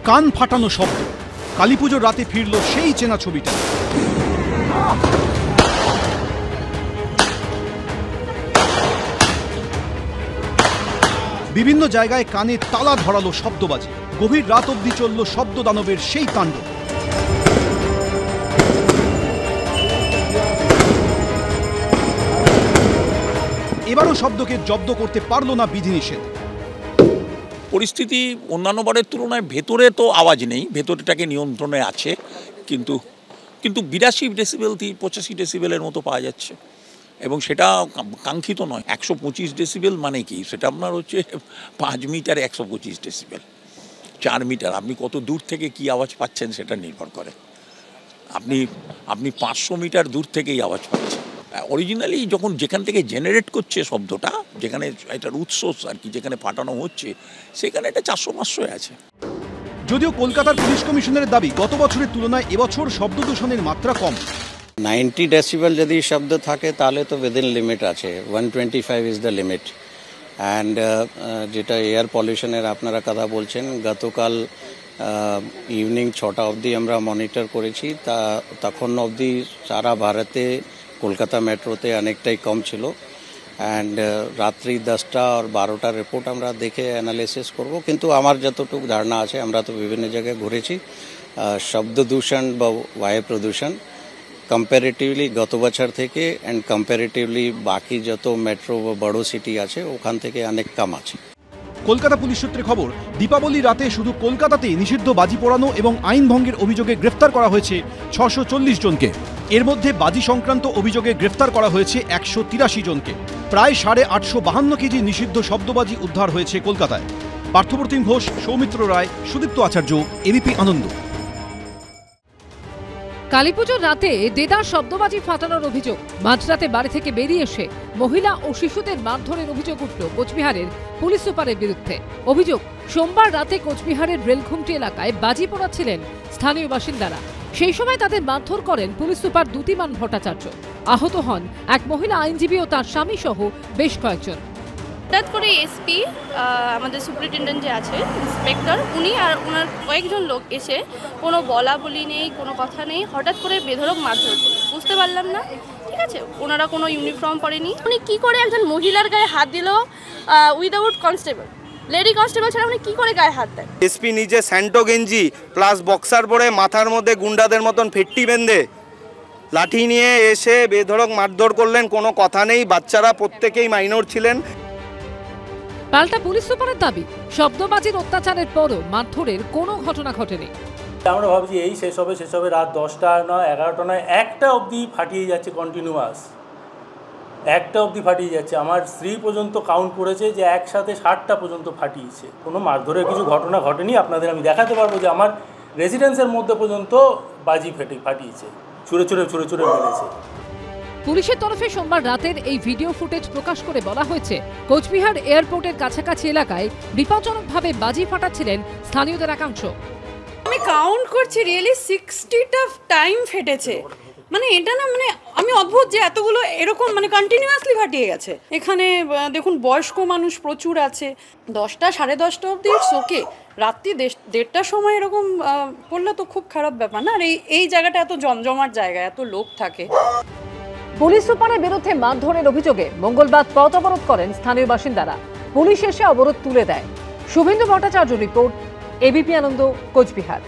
কান ফাটানো শব্দ। কালীপুজোর রাতে ফিরল সেই চেনা ছবিটা। বিভিন্ন জায়গায় কানে তালা ধরালো শব্দবাজি। গভীর রাত অবধি চলল শব্দ দানবের সেই তাণ্ডব। এবারও শব্দকে জব্দ করতে পারল না বিধিনিষেধ। পরিস্থিতি অন্যান্য বারের তুলনায় ভেতরে তো আওয়াজ নেই, ভেতরটাকে নিয়ন্ত্রণে আছে, কিন্তু 82 ডেসিবেল 85 ডেসিবেলের মতো পাওয়া যাচ্ছে এবং সেটা কাঙ্ক্ষিত নয়। 125 ডেসিবেল মানে কি, সেটা আপনার হচ্ছে 5 মিটার 125 ডেসিবেল, 4 মিটার। আপনি কত দূর থেকে কি আওয়াজ পাচ্ছেন সেটা নির্ভর করে। আপনি 500 মিটার দূর থেকেই আওয়াজ পাচ্ছেন। অরিজিনালি যখন যেখান থেকে জেনারেট করছে শব্দটা, যেখানে এটার উৎস আর কি, যেখানে ফাটানো হচ্ছে, সেখানে এটা 400-500 আছে। যদিও কলকাতার পুলিশ কমিশনারের দাবি গত বছরের তুলনায় এবছর শব্দ দূষণের মাত্রা কম। 90 ডেসিবেল যদি শব্দ থাকে তাহলে তো উইদিন লিমিট আছে, 125 ইজ দ্য লিমিট। অ্যান্ড যেটা এয়ার পলিউশনের আপনারা কথা বলছেন, গতকাল ইভিনিং 6টা অবধি আমরা মনিটর করেছি, তখন অবধি সারা ভারতে কলকাতা মেট্রোতে অনেকটাই কম ছিল। অ্যান্ড রাত্রি 10টা আর 12টার রিপোর্ট আমরা দেখে অ্যানালিসিস করব, কিন্তু আমার যতটুকু ধারণা আছে, আমরা তো বিভিন্ন জায়গায় ঘুরেছি, শব্দ দূষণ বা বায়ু প্রদূষণ কম্পারেটিভলি গত বছর থেকে অ্যান্ড কম্পারেটিভলি বাকি যত মেট্রো বা বড় সিটি আছে ওখান থেকে অনেক কম আছে। কলকাতা পুলিশ সূত্রে খবর, দীপাবলি রাতে শুধু কলকাতাতেই নিষিদ্ধ বাজি পোড়ানো এবং আইন ভঙ্গের অভিযোগে গ্রেফতার করা হয়েছে 640 জনকে। এর মধ্যে বাজি সংক্রান্ত অভিযোগে গ্রেফতার করা হয়েছে 183 জনকে। প্রায় 852 কেজি নিষিদ্ধ শব্দবাজি উদ্ধার হয়েছে কলকাতায়। পার্থপ্রতিম ঘোষ, সৌমিত্র রায়, সুদীপ্ত আচার্য, এবিপি আনন্দ। কালীপুজোর রাতে দেদার শব্দবাজি ফাটানোর অভিযোগ। মাঝরাতে বাড়ি থেকে বেরিয়ে এসে মহিলা ও শিশুদের মারধরের অভিযোগ উঠল কোচবিহারের পুলিশ সুপারের বিরুদ্ধে। অভিযোগ, সোমবার রাতে কোচবিহারের রেলঘুমটি এলাকায় বাজি পোড়াচ্ছিলেন স্থানীয় বাসিন্দারা। সেই সময় তাদের মারধর করেন পুলিশ সুপার দ্যুতিমান ভট্টাচার্য। আহত হন এক মহিলা আইনজীবী ও তার স্বামী সহ বেশ কয়েকজন। হঠাৎ করে এসপি, আমাদের সুপারিনটেন্ডেন্ট যে আছে, ইন্সপেক্টর, উনি আর ওনার কয়েকজন লোক এসে কোনো বলা বলি নেই, কোনো কথা নেই, হঠাৎ করে বেধড়ক মারধর করে। বুঝতে পারলাম না, ঠিক আছে, ওনারা কোনো ইউনিফর্ম পরেনি। উনি কী করে একজন মহিলার গায়ে হাত দিল উইদাউট কনস্টেবল, লেডি কনস্টেবল ছাড়া উনি কী করে গায়ে হাত দেন? এসপি নিজে স্যান্টো গেঞ্জি প্লাস বক্সার পরে, মাথার মধ্যে গুন্ডাদের মতন ফেট্টি বেঁধে লাঠি নিয়ে এসে বেধড়ক মারধর করলেন। কোনো কথা নেই, বাচ্চারা প্রত্যেকেই মাইনর ছিলেন। পাল্টা পুলিশ সুপারের দাবি, শব্দবাজির অত্যাচারের পরও মারধরের কোনো ঘটনা ঘটেনি। আমরা ভাবছি এই শেষ হবে রাত 10টা নয়, 11টা নয়, 1টা অবধি ফাটিয়ে যাচ্ছে, কন্টিনিউয়াস 1টা অবধি ফাটিয়ে যাচ্ছে। আমার স্ত্রী পর্যন্ত কাউন্ট করেছে যে একসাথে 60টা পর্যন্ত ফাটিয়েছে। কোনো মারধরের কিছু ঘটনা ঘটেনি। আপনাদের আমি দেখাতে পারবো যে আমার রেসিডেন্সের মধ্যে পর্যন্ত বাজি ফাটিয়েছে, ছুঁড়ে মেরেছে। পুলিশের তরফে সোমবার রাতের এই ভিডিও ফুটেজ প্রকাশ করে বলা হয়েছে, কোচবিহার এয়ারপোর্টের কাছাকাছি এলাকায় বিপজ্জনকভাবে বাজি ফাটাচ্ছিলেন স্থানীয়দের একাংশ। আমি কাউন্ট করছি, রিয়েলি 60টা টাইম ফেটেছে। মানে এটা না, মানে আমি অদ্ভুত যে এতগুলো এরকম মানে কন্টিনিউয়াসলি ফাটিয়ে গেছে। এখানে দেখুন বয়স্ক মানুষ প্রচুর আছে। 10টা 10:30 অবধি ওকে, রাত্রি 1:30টার সময় এরকম পড়লে তো খুব খারাপ ব্যাপার না। আর এই জায়গাটা এত জমজমাট জায়গা, এত লোক থাকে। পুলিশ সুপারের বিরুদ্ধে মারধরের অভিযোগে মঙ্গলবার পথ অবরোধ করেন স্থানীয় বাসিন্দারা। পুলিশ এসে অবরোধ তুলে দেয়। শুভেন্দু ভট্টাচার্য রিপোর্ট, এবিপি আনন্দ, কোচবিহার।